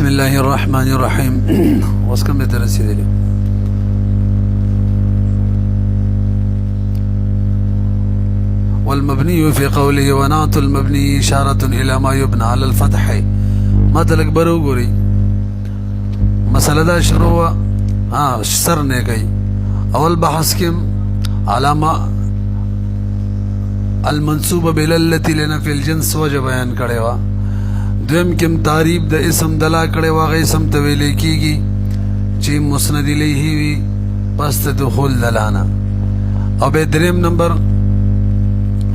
بسم الله الرحمن الرحيم واسكم بترسي لي والمبني في قوله ونعت المبني إشارة إلى ما يبنى على الفتح ما تلك برو قري مسألة دا شروع سر نيكي اول بحث كم على ما المنصوب بالتي لنا في الجنس وجه بیان کړي وا دویم کم تعریف د اسم دلا کړي وا غي اسم تویل کیږي چې مسند الیه وی پس ته دخول دلانا او به دریم نمبر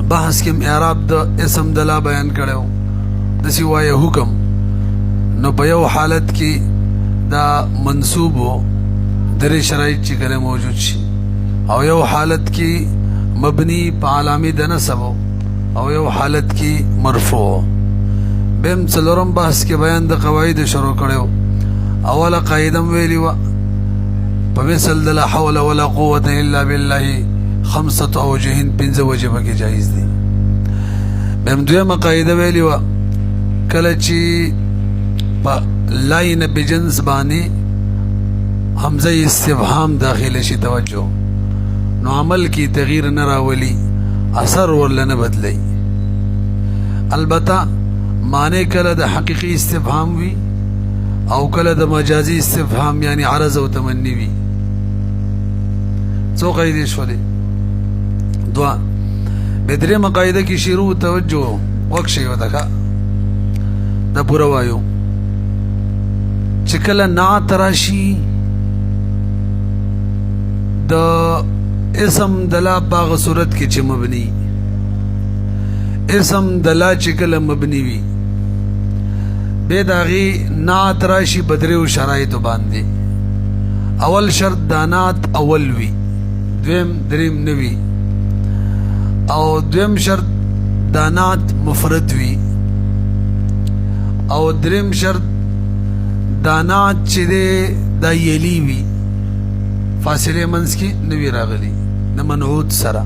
بحث کم اعراب د اسم دلا بیان کړو د سی وای حکم نو په یو حالت کې دا منصوب درې شرایط چې کله موجود شي او یو حالت کې مبنی په علامه د نسب او یو حالت کې مرفوع بهم څلورم بحث کې بیان د قواعد شروع کړو اوله قاعده ویلی و په مثل د لا حول ولا قوه الا بالله خمسه اوجه پنځه وجه کې جایز دي بهم دویمه قاعده ویلی و کله چې په لاین بجنس باندې حمزه استفهام داخله شي توجه نو عمل کی تغییر نہ راولی اثر ورل نه بدلی البته معنی کله د حقیقی استفهام وی او کله د مجازی استفهام یعنی عرض او تمنی وی څو قاعده شولې دوا بدره مقاعده کی شروع توجه وکشي وتاکا دا پورا وایو چې کله نعت راشي د اسم دلا باغ صورت کې چې مبني اسم دلا چې کله مبني وي به داغي نعت راشي بدریو شرایط باندې اول شرط دانات اول وي دویم دریم نوي او دویم شرط دانات مفرد وي او دریم شرط دانات چې د یلی وي فاصله منځ کې نوي راغلي د منعوت سره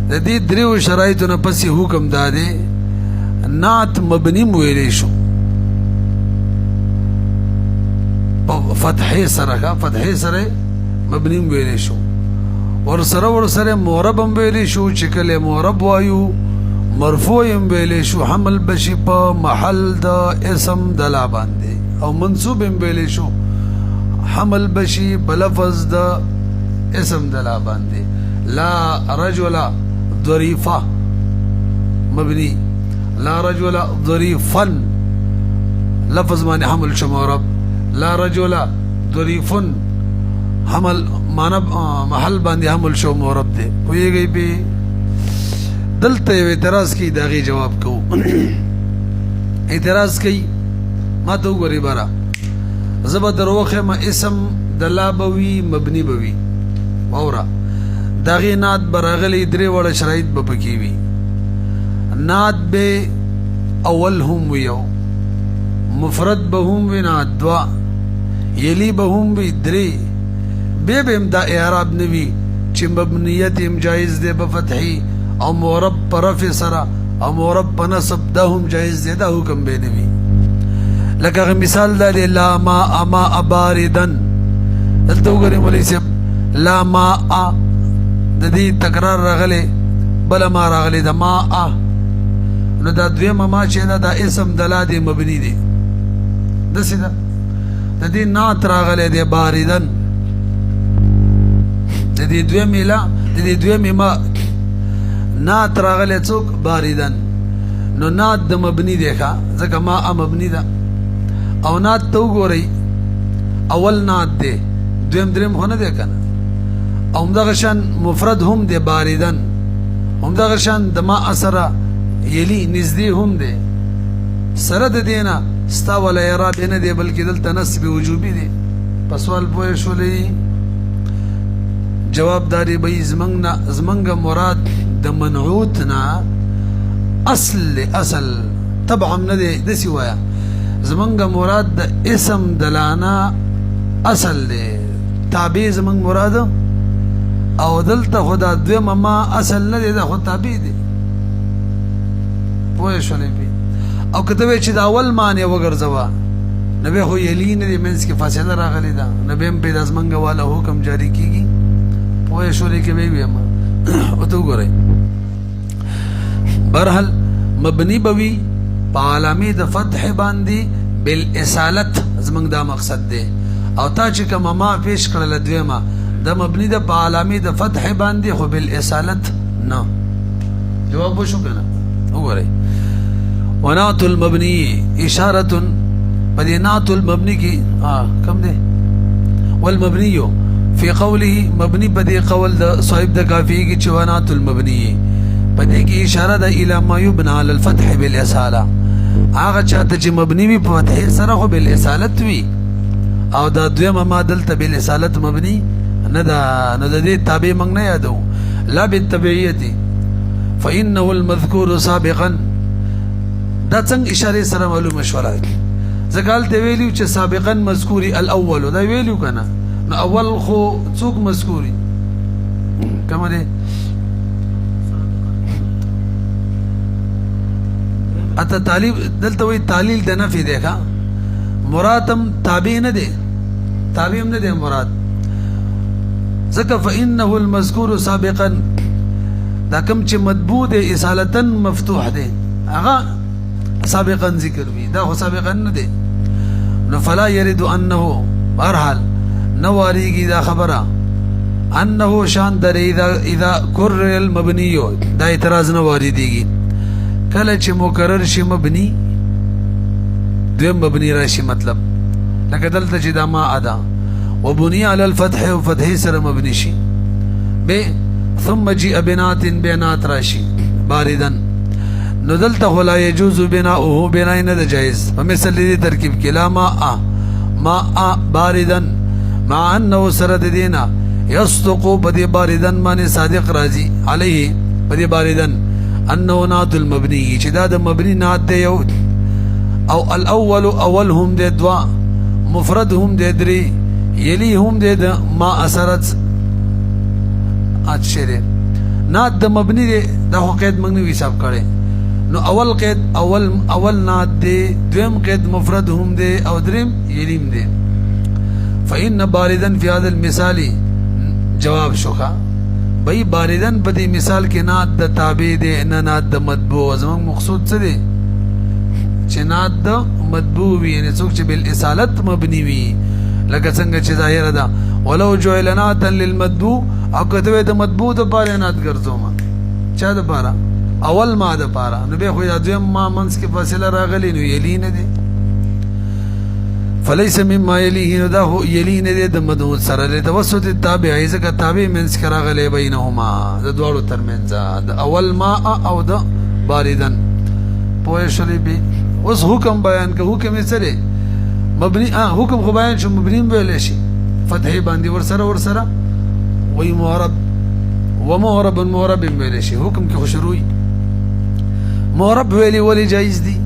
د دې دریو شرایطو نه پسې حکم داده نعت مبنی ویلې شو په فتحې سره مبنی ویلې شو ور سره معرب ویلې شو چې کله معرب وایو مرفوع ویلې شو حمل بشي په محل د اسم دلا باندې او منصوب ویلې شو حمل بشي بلفظ دا اسم دلا باندې لا رجل ظریفه مبني لا رجل ظریفا لفظ باندې حمل شو معرب لا رجل ظریف حمل معنا محل باندې حمل شو معرب دی ویږي به دلته اعتراض کی داغي جواب کو اعتراض کی ما تو غری بارا زبا دروخه ما اسم دلا بوي مبني بوي اورا داغي نات براغلي درې وړ شرایط به پکې وي نات به اول هم ويو مفرد به هم ونا دوا يلي به هم وي درې به هم دا اعراب نوي چې مبنيت هم جائز ده بفتحي او معرب طرف سرا او معرب بنصب ده هم جائز ده دا حکم به نوي لکه مثال دا لا ما اما باردن دلته وګورئ مولوی صاحب لا ما د دې تکرار راغلی بل ما راغلی د ما نو دا دویمه ما چې دا اسم دلا دی مبني دی داسې ده د دې نعت راغلی دی باردن د دې دویمې ما نعت راغلی څوک باردن نو نعت د مبني دی ښه ځکه ما مبني ده او نات تو ګورئ اول نات دی دویم دریم هونه دی کنه او همدغه شان مفرد هم دی باردن همدغه شان د ما اثر یلی نږدې هم دی سره د دینه ستا ولا اعراب نه دی بلکې دلته نسب وجوبي دی په سوال پوه شولې جواب داري به زمنګ مراد د منعوت نه اصل طبعا نه دی دسی وایا زمنګ مراد د اسم دلانا اصل دی تابع زمنګ مراد او دلته خدا دویمه ما اصل نه دی دا خو تابع دی پوه شولې او کته چې د اول معنی وګرځوا نبی خو یلی نه دی منځ کې فاصله راغلی ده نبی هم په داسمنګ والا حکم جاری کیږي پوه شولې کې به ویم او ته وګورئ برحال مبنی بوي په علامه د فتح باندې بالاصالت زمنګ دا مقصد دی او تا چې کوم ما پیش کړل دویمه د مبنی د په علامه د فتح باندې خو بالاصالت نه جواب وشو کنه وګورئ ونات المبني اشاره بدينات المبني کی کم دی والمبني في قوله مبني بدی قول د صاحب د کافی کی چوانات المبني بدی کی اشاره د الى ما يبنى على الفتح بالاصاله هغه چاته چې مبني وي په فتح سره خو بالاصالت وي او دا دویمه ما دلته بالاصالت مبني نه دا نه د دې تابع موږ نه یادو لا بالتبعیه فانه المذكور سابقا دا څنګه اشاره سره معلومه شولا زګال ته ویلو چې سابقا مذکوري الاول دا ویلو کنه نو اول خو څوک مذکوري کوم دی اته تعلیل دلته وی تعلیل د نفي دی ښا مرادم تابع نه دی تابع نه دی مراد ځکه فانه المذکور سابقا دا کوم چې مطبوع دی اصالتا مفتوح دی هغه سابقا ذکر وی دا خو سابقا نه دی نو فلا يرد انه برحال نواریږي دا خبره انه شان در اذا كرر المبني دا اعتراض نه واردېږي کله چې مکرر شي مبني دویم مبني راشي مطلب لکه دلته چې دا ما ادا وبني على الفتح وفتح سره مبني شي به ثم جاء بنات بنات راشي باردا نو دلته لا يجوز بناؤه بنا نه جائز په مثل دې ترکیب کې لا ما باردا مع انه سرد دینا يصدق بدي باردا معنی صادق راضي عليه بدي باردا انه نات المبني چې دا د مبني نات دی او الاول اولهم د دوا مفردهم د دري يليهم د ما اثرت اچره نات د مبني دی دا قید موږ نه حساب کړي نو اول قید اول نات دی دویم قید مفردهم دی او دریم يليم دی فإن باردا في هذا المثال جواب شوخا بھئی باردن بدی مثال کې نات د تابع دی نه نات د مطبوع زمون مقصود څه دی چې نات د مطبوع وي یعنی څوک چې بالاصالت مبني وي لکه څنګه چې ظاهر ده ولو جعل ناتا للمطبوع او کته د مطبوع د پاره نات ګرځوم چا د پاره اول ما د پاره نو به خو د دویم ما منس کې فاصله راغلی نو یلی نه دی فليس مما يليه ده يلين ده د مدود سره له توسط التابع ځکه تابع منس کراغله بینهما د دوړو ترمنځ د اول ما او د باردن پوه شلې به اوس حکم بیان که حکم یې سره مبني حکم خو بیان شو مبني ویل شي فتح باندې ور سره وي معرب ومعرب ویل شي حکم کې خوشروي معرب ویلي ولي جایز دي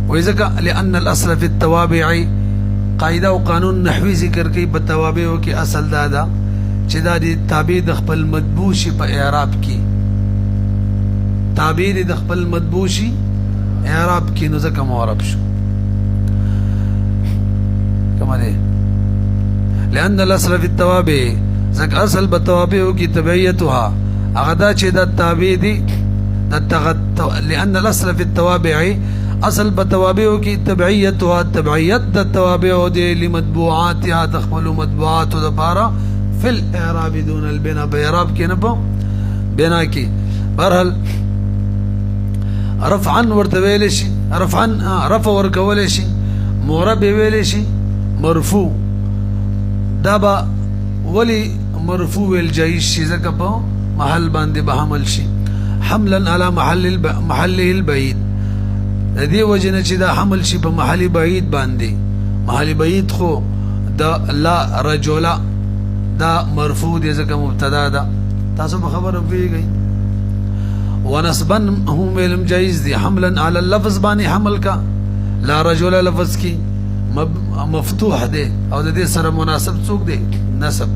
وذکر لان الاصل في التوابع قاعده او قانون نحوي ذکر کوي په توابع کې اصل دا چې دا د تابع د خپل مطبوع شي په اعراب کې تابع د خپل مطبوع شي اعراب کې نو ځکه معرب شو کما ده لأن الاصل في التوابع ځکه اصل په توابع کې تبعیتها هغه دا چې د تابع دي لأن الاصل في التوابع اصل بتوابع کی تبعیتها تبعیت د توابع دی لمطبوعاتها تخبل مطبوعات د پارا فی الاعراب دون البناء باعراب کې نه په بنا کې برحال رفعا ورته ویل شي رفع ورکول شي معرب ویل شي مرفوع دا با ولی مرفوع ویل جایز شي ځکه په محل باندې به حمل شي حملا على محله البعيد د دې وجنه چې دا حمل شي په محل بعید باندې محل بعید خو دا لا رجلا دا مرفوع دي ځکه مبتدا ده تاسو په خبره پیږئ ونسبا هم علم جائز دي حملا على اللفظ باندې حمل کا لا رجل لفظ کی مفتوح دي او د دې سره مناسب څوک دي نسب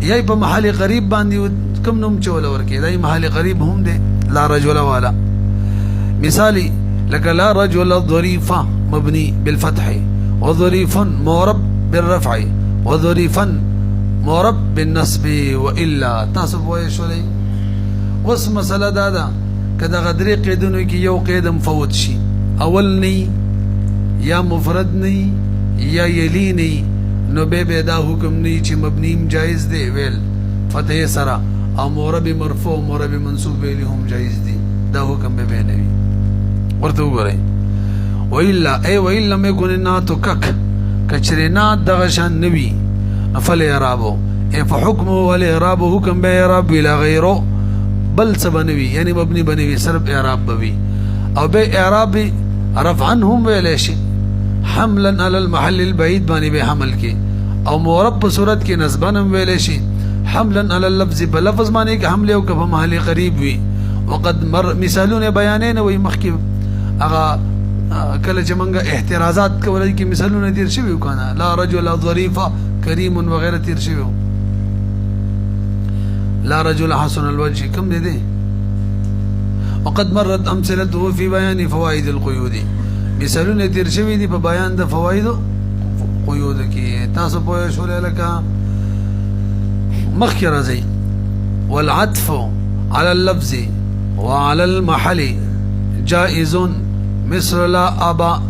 یای په محل قریب باندې کوم نوم چول ورکی دای محل قریب هم دي لا رجل والا مثالي لك لا رجل ظريفة مبني بالفتح وظريف معرب بالرفع وظريفا معرب بالنصب وإلا تاسو وای شولې. اوس مسله دا ده که دغه درې قیدونو کې یو قید مفوت شي، اول نی یا مفرد نی یا یلی نی، نو به دا حکم نی چې مبنیم جایز دی ویل فتح سره، او معرب مرفوع معرب منصوب ویلی هم جایز دی، دا حکم به نه وي. ورته وګورئ وإلا أي وإن لم يكن النعت كك كشرنا دغشان نبي فالإعرابه أي فحكمه والإعراب حكم بإعراب بلا غيره بل سبنوي يعني مبني بنوي سرب إعراب بوي أو بإعراب رفعنهم بليش حملا على المحل البعيد باني بحمل كي أو مورب بصورت كي نسبانهم بليش حملا على اللفظ بلفظ ماني كحمله وكفى محل قريب وي. وقد مر مثالون بيانين ويمخكي أغا کله چې منګه احترازات کولای کی مثالونه تیر شوی وکانه لا رجل ظریفه کریم وغیرہ تیر شوی، لا رجل حسن الوجه کم دي. وقد مرت امثلته في بيان فوائد القيود، مثالونه تیر شوی دي په بیان د فواید قیود کې. تاسو پوه شئ لکه مخکې راځي والعطف على اللفظ وعلى المحل جائز مثل لا ابا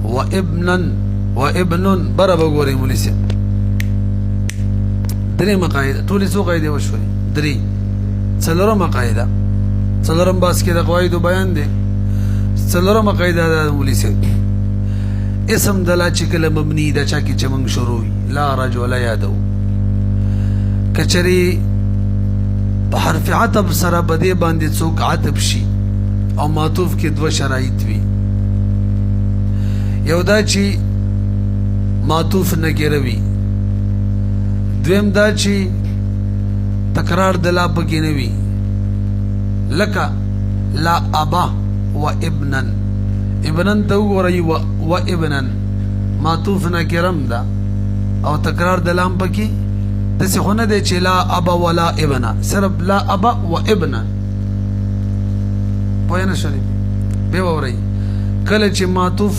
وابن برب غوري مولسه. درې مقاعده ټول څو قاعده وشوي، درې څلورم قاعده څلورم باس کې د قواعد بیان دي. څلورم قاعده د مولسه اسم دلا چې کله مبني د چا کې چمنګ شروع لا رجل یادو کچري په حرف عطف سره بده باندې څوک عطف شي او معطوف کې دوه شرایط وي. یو دا چې معطوف نکره وي، دویم دا چې تکرار د لا پکې نه وي، لکه لا ابا و ابنن، ابنن ته وګورئ و ابنن معطوف نکرم ده او تکرار د لام پکې داسې خو نه دی چې لا ابا ولا ابنه، صرف لا ابا و ابنن. پوه نه شئ به وورئ کله چې معطوف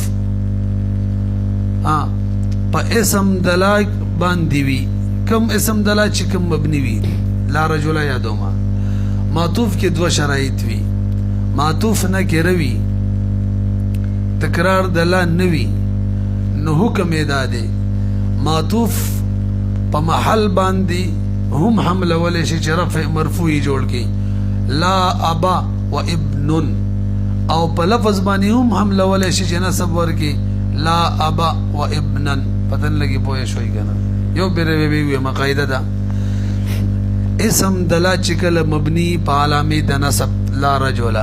په اسم دلا باندې وي، کم اسم دلا چې کم مبني وي لا رجل یادوما، معطوف کې دوه شرایط وي، معطوف نه کېروي تکرار دلا نوي، نو حکم یې دا دی معطوف په محل باندې هم حمله ولې شي چې رفع مرفوعي جوړ کړي لا ابا و ابن، او په لفظ باندې هم حمله ولې شي چې نسب ورکړي لا ابا و ابنن. پتن لګي پوهه شوي کنه یو بیره وی مقاعده ده اسم دلا چې کله مبني په علامه د نسب لا رجل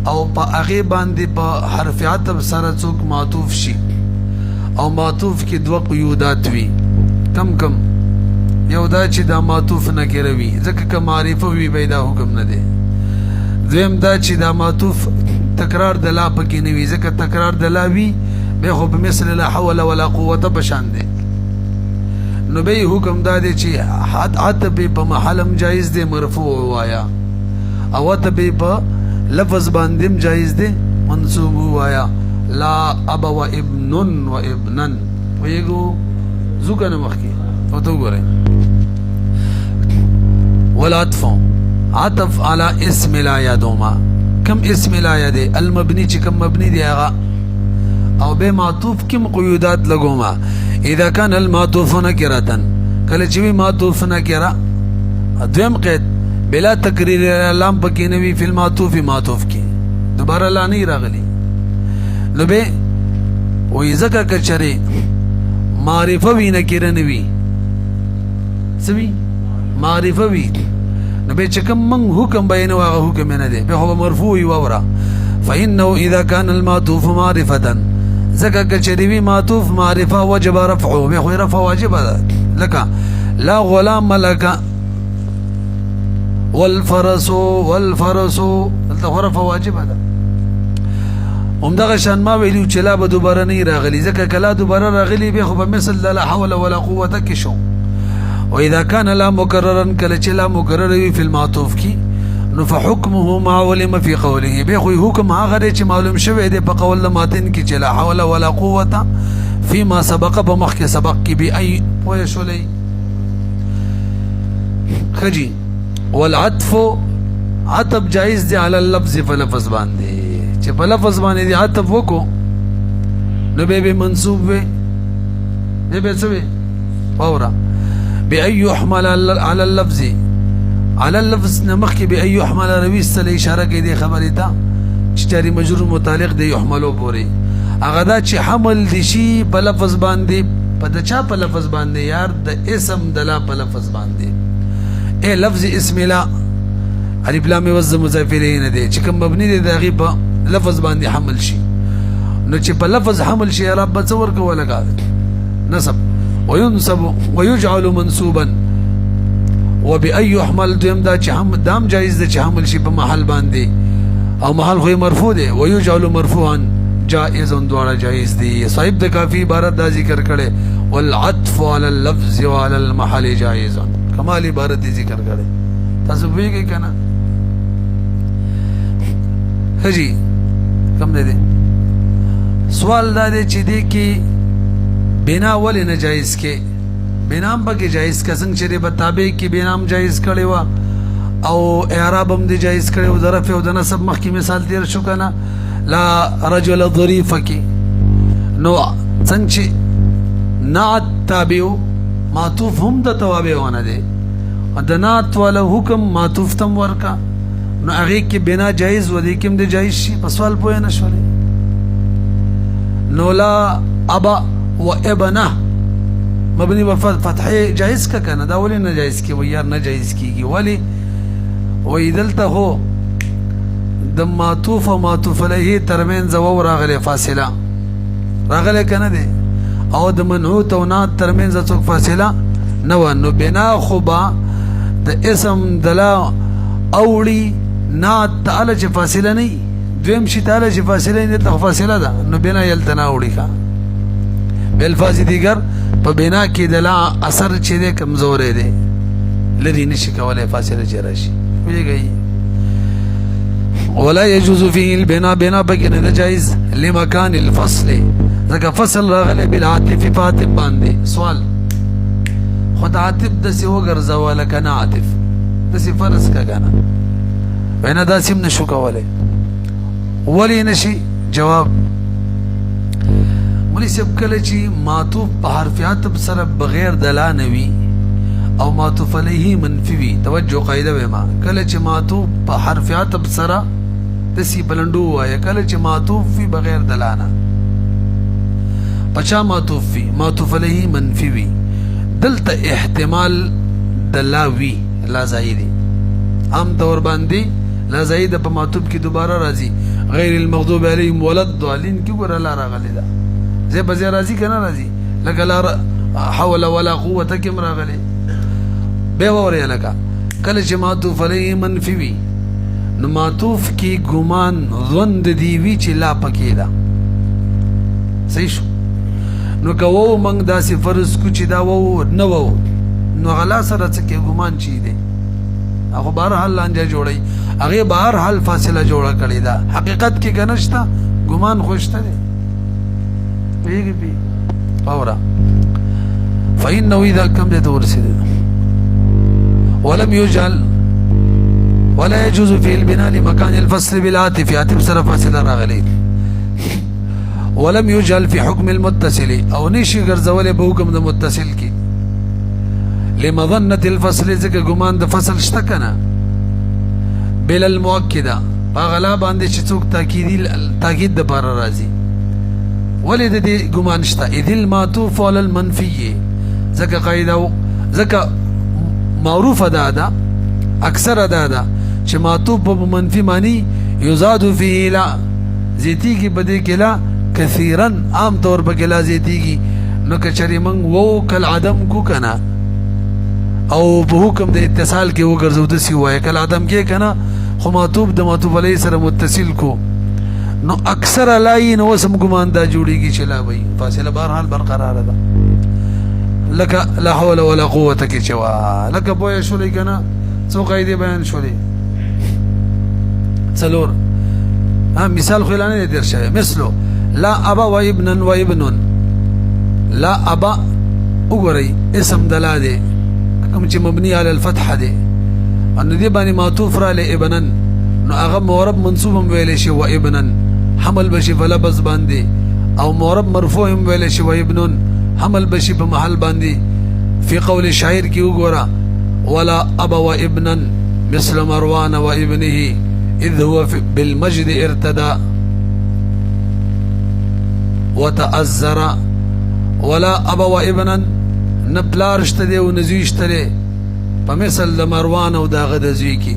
او په هغه باندې په حرف عطف سره څوک معطوف شي او معطوف کې دوه قیودات وي. کم کم یو دا چې دا معطوف نه کېروي ځکه که معرفه وي پیدا حکم نه دی، دویم دا چې دا معطوف تکرار د لا پکې نه وي ځکه تکرار د لا وي به خو په مثل لا حول ولا قوه بشان دی، نو به حکم دا دی چې عطف په محلم جایز دی مرفوع وایا، او عطف په لفظ باندې جایز دی منصوب وایا لا ابا و ابن و ابنن. ویګو زوکنه مخکي او تو ګورئ والعطف عطف على اسم لا يدوما، كم اسم لا يدي المبني چې کم مبني دی هغه او به معطوف کم قیودات لګوما. اذا كان المعطوف نكره کله چې وی معطوف نکره، دویم قید بلا تقریر لام پکې نوی فی المعطوف معطوف کې دوباره لا نه راغلی، نو به وې ځکه کچره معرفه وی نکره نوی سوي معرفه وی، نو به چې کوم من حکم بیانو هغه حکم نه دی به هو مرفوع وورا. فانه اذا كان المعطوف معرفه زکه کچریوی معطوف معرفه وجب رفعه به خو رفع واجب ده، لك لا غلام لك والفرس دلته رفع واجب ده. همدغه شان ما ویلو چې لا به دوباره نه راغلی ځکه کله دوباره راغلی به خو په مثل لا حول ولا قوه کې شو. واذا كان لا مكررا کله چې لا مکرر وي په المعطوف کې نو فحكمه ما علم في قوله به خو حکم هغه چې معلوم شوی دی په قول ماتن کې چې لا حول ولا قوه فيما سبق بمخک سبق کی بی ای پوه شولې خجی والعطف عطف جائز دی علی اللفظ فلفظ باندې چې په لفظ باندې دی عطف وکړو نو به منصوب وي به څه وي فورا بأن يحمل على اللفظ على اللفظ نمخ کی بأن يحمل روي استل اشاره کوي د خبرې ته چې جاری مجرور متعلق دی يحملو پوری هغه دا چې حمل دي شي په لفظ باندې په د چا په لفظ باندې یار د اسم دلا په لفظ باندې اے لفظ اسم لا الف لام وز مضاف الیه نه دی چې کوم مبني دی دغه په لفظ باندې حمل شي نو چې په لفظ حمل شي رب تصور کوله نصب وينصب ويجعل منصوبا وبأن يحمل دویم دا چې دام جائز ده چې حمل شي په محل باندې او محل خو مرفوع دی ويجعل مرفوعا جائز دوړه جائز دي صاحب د کافی عبارت دا ذکر کړي والعطف على اللفظ وعلى المحل جائز کمال عبارت دي ذکر کړي تاسو ویږي کنه هجی کم دې سوال دا دی چې دې کې بنا ولې نه جایز کې بنام پکې جایز کا څنګه چې په تابع کې بنام جایز کړي وا او اعراب هم دي جایز کړي او ظرف او د نسب مخکې مثال تیر شو کنه لا رجل ظریف کې نو څنګه چې نعت تابع معطوف هم د توابع ونه دي د نعت ولا حکم معطوف تم ورکا نو هغه کې بنا جایز و دي کوم دي جایز شي په سوال پوه نه شولې نو لا ابا وابنه مبني بفتح جائز کا کنه دا ولې نه جائز کی و یار نه جائز کیږي ولی و دلته هو د معطوف او معطوف علیه ترمنځ و راغله فاصله راغله کنه دي او د منعوت او نعت ترمنځ څوک فاصله نو نو بنا خبا د اسم دلا اوړي نعت تعالی چې فاصله نه دویم شي تعالی چې فاصله نه ته فاصله ده نو بنا یلتنا اوړي کا بالفاظ دیگر په بنا کې د لا اثر چې د کمزور دی لري نشي کولای فاصله چې راشي ویږي ولا يجوز فيه البناء بنا بګنه جائز لمكان الفصل ځکه فصل راغلی بالعاطف فاتف باندې سوال خدای عاطف د سی وګرځول کنه عاطف د سی فرض کا کنه وینا دا سیم نشو کولای ولی نشي جواب مولوی صاحب کله چې معطوف په حرف عطف سره بغیر دلا نوي او معطوف علیه منفی وي توجه قاعده وما کله چې معطوف په حرف عطف سره دسی بلندو وای کله چې معطوف وي بغیر دلا نه پچا معطوف وي معطوف علیه منفی وي دلته احتمال دلا وي لا زائد عام طور باندې لا زائد په معطوف کې دوباره راځي غیر المغضوب علیهم ولا الضالین کې ګور لا راغلی دا زي بزي راضي کنه راضي لکه لا حول ولا قوه کم راغلي به وره لکه کله چې معطوف علیه منفی وي نو معطوف کی ګمان ظن دی وی چې لا پکې دا صحیح شو نو کوو موږ دا فرض کو چې دا وو نه وو نو غلا سره څه کې ګمان چي دي هغه بهر حال لانجه جوړي هغه بهر حال فاصله جوړه کړی دا حقیقت کې کنهشتا ګمان خوشته دي بيجي بي فورا فإنه إذا كم دور سيد ولم يجعل ولا يجوز في البناء لمكان الفصل بالعاطف عاطف صرف فاصله راغلي ولم يجعل في حكم المتصل او نشي غرزول به حکم د متصل کی لمظنه الفصل ذکر ګمان د فصل شته کنه بل المؤكده اغلا باندې چې څوک تاکید د بار راځي ولید دې ګمان شته اذ المعطوف على المنفي ذکر قاعده ذکر معروف ده اکثر ده چې معطوف په منفي معنی یزاد فيه لا زیتی کی بده کلا کثیرا عام طور په کلا زیتی کی نو کچری من وو کل عدم کو کنا او په حکم د اتصال کې وګرځو د سی وای کل عدم کې کنا خو معطوف د معطوف علی سره متصل کو نو اکثر لای نو سم ګمان دا جوړیږي چې لا وای فاصله بهر حال برقرار ده لك لا حول ولا قوه کې چوا لك بویا شولې کنا څو قاعده بیان شولې څلور مثال خلانه در شوی مثلو لا ابا و ابن و ابن لا ابا وګورئ اسم دلا دی کوم چې مبني علی الفتح دی ان دې باندې معطوف را له ابنن نو هغه مورب منصوب هم ویل شي و ابنن حمل بشي په لفظ باندې او مورب مرفوع هم ویل شي و ابنن حمل بشي په محل باندې فی قول شاعر کې وګوره ولا ابا و ابنن مثل مروان و ابنه اذ هو بالمجد ارتدى وتأذر ولا ابا و ابنن نپلار شته دی او نزوی شته دی په مثل د مروان او داغه د زوی کې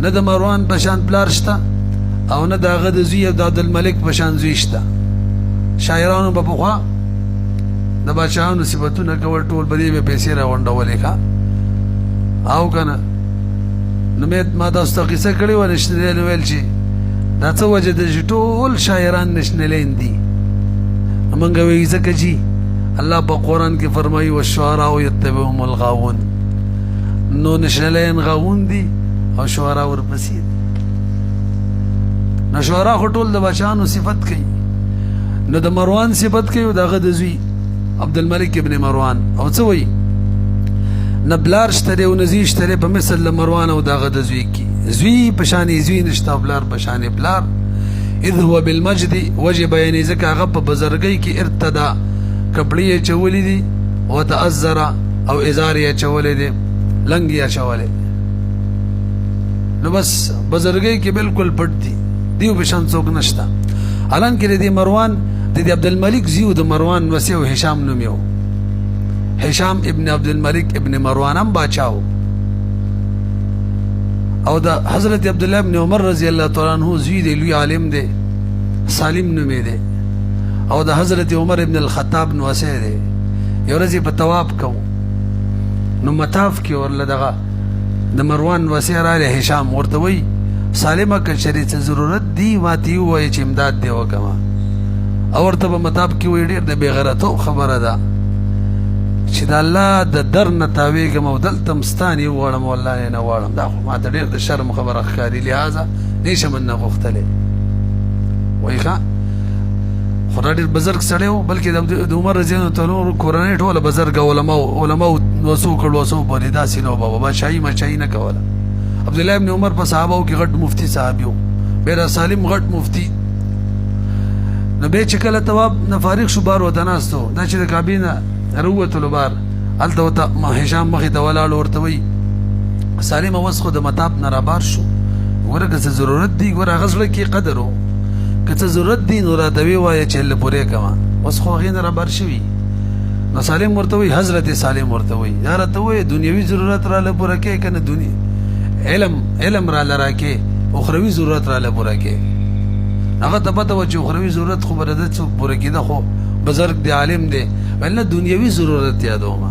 نه د مروان په شان پلار شته او نه داغه د زوی او د عبدالملک په شان زوی شته شاعرانو په پخوا د بادشاهانو صفتونه کول ټول بدی به پیسې راغونډولې ښه او کنه نو ما تاسو ته قصه کړې و نشنلیل ویل چې دا څه وجه د ټول شاعران نشنلیل دي موږ وایي ځکه چې الله په قرآن کې فرمایي والشعراء یتبعهم الغاوون نو نشنلیان غاوون دي او شعراء ورپسې دي نو شعراء خو ټول د بادشاهانو صفت کوي نو د مروان صفت کوي او دغه د زوی عبدالملک ابن مروان او څه وایي نه بلار شته او نزی شته په مثل د مروان او دغه د زوی کې زوی په شان زوی نشته بلار په شان بلار اذ هو بالمجد وجب یعنی ځکه هغه په بزرګۍ کې ارتدا کپڑی چولې دي او تأذر او ازار یې چولې دي لنګ یې چولې نو بس بزرګۍ کې بالکل پټ دي دیو په شان څوک نشته الان کې دې مروان د عبدالملک زیو د مروان وسی او هشام نوم یو هشام ابن عبدالملک ابن مروان هم باچاو او د حضرت عبد الله ابن عمر رضی الله تعالی عنہ زوی دی لوی عالم دی سالم نوم دی او د حضرت عمر ابن الخطاب نو وسی دی یو ورځ په طواف کو نو مطاف کې ورله دغه د مروان وسی راله هشام ورته وی سالمه کچری څه ضرورت دی ماته وای چې امداد دی وکما او ورته په مطاف کې وی ډیر د بغیرتو خبره ده چې د الله د در نه تاویږم او دلته مستانی وړم والله نه وړم دا خو ماته ډیر د شرم خبره ښکاري لہذا نشم نه غوښتلې وای ښه خدای ډیر بزرګ سړی و بلکې د عمر رضی الله تعالی عنہ کورنۍ ټوله بزرګ علما وسو کړو وسو باندې داسې نو بابا شاهي مچای نه کوله عبد الله ابن عمر په صحابه کې غټ مفتی صحابیو بیره سالم غټ مفتی نو به چې کله تواب نه فارغ شو بار وداناستو دا چې د کابینه روته لبار الته هشام مخې ته ولاړ ورته وی سالم اوس خو د مطاب نه را بار شو ورګه څه ضرورت دی ور غزل کې قدر وو که ضرورت دی نو راته وی وای چې له پوره کما اوس خو غین را بار شوی نو سالم ورته وی حضرت سالم ورته وی یا راته وی دنیوي ضرورت را له پوره کې کنه دنیا علم را لرا کې اخروی ضرورت را له پوره کې هغه ته پته و چې اخروی ضرورت خو برده څو پوره کېده خو بزرګ دی عالم دی ولنه دنیوي ضرورت یادوما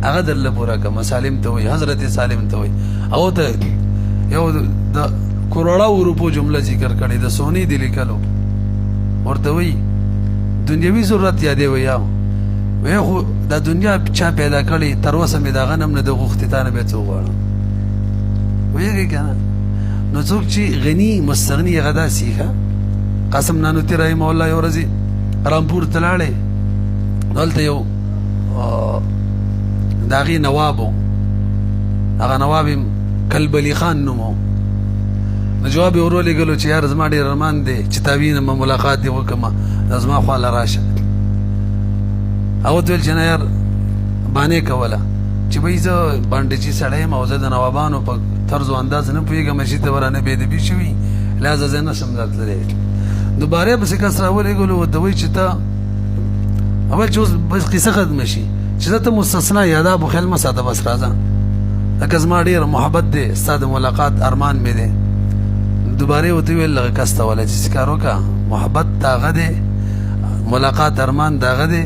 هغه دل پوره کما سالم ته وی حضرت سالم ته وی او ته یو د کروڑا روپو جمله ذکر کړي د سونی دی لیکلو ورته وی دنیوي ضرورت یادې ویا وی خو د دنیا چا پیدا کړي تر اوسه مې دا غنم نه د غوښتتانه به څو غواړم ویږي کنه نو څوک چې غنی مستغنی غدا سیخه قاسم نانوتی رحم الله یو ورځ رامپور تلاړې دلته یو داغي نوابو هغه نواب کلبلی خان نومو نو جواب ورو لګلو چې یار زما ډیر ارمان دی چې تاوینه ما ملاقات دی وکما زما خواله راشه او ته چې نه یار باندې کوله چې به زه باندې چې سړی موزه د نوابانو په طرز او انداز نه پوهېږم چې ته ورانه بې ادبي شوي لہذا زه نشم درتللی دوباره پسې کس راولېږلو ورته وایي چې ته اول چې اوس بس قصه ختمه شي چې زه ته مستثنا یادا بو خیال مه ساته بس راځه لکه زما ډېر محبت دی ستا د ملاقات ارمان مې دی دوباره ورته ویل لږ کس ته وله چې کار وکړه محبت د هغه دی ملاقات ارمان د هغه دی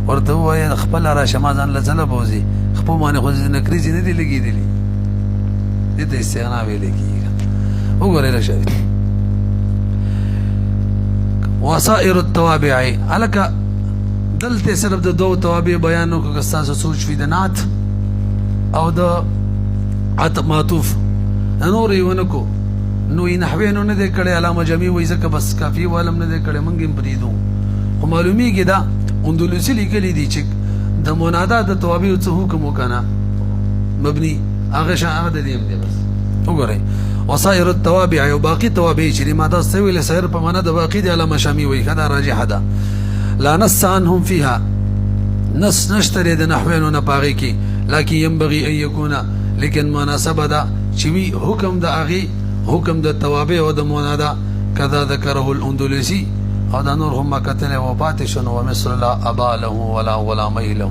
ورته ووایه خپله راشه ما ځان له ځله بوځي خپل باندې خو نکریزې نه دي لګېدلي دې ته استغنا ویلی کېږي وګورئ راشه وسائر التوابع هلکه دلته صرف د دوو توابع بیان وکړو که ستاسو سوچ وي د نعت او د عطف معطوف نور یې ونه کړو نو یې نحوې نو نه دی کړی علامه جمعي وایي ځکه بس کافي والم نه دی کړی موږ یې پرېږدو خو معلومیږي دا اندلسي لیکلي دي چې د منادا د توابع څه حکم وکنه مبني هغه هغه د دې دی بس وګورئ وسائر التوابع او باقي توابع چې ماده سوي له سائر په معنا د باقي د علامه شامی وي کدا راجح ده لا نص عنهم فيها نص نشتري د نحوین نه پاغي کی لکه ينبغي ان يكون لیکن مناسبه ده چې وی حکم د اغي حکم د توابع او د منادا کذا ذکره الاندلسي او دا نور هم کتنه وفات شنو ومثل لا ابا له ولا غلامي له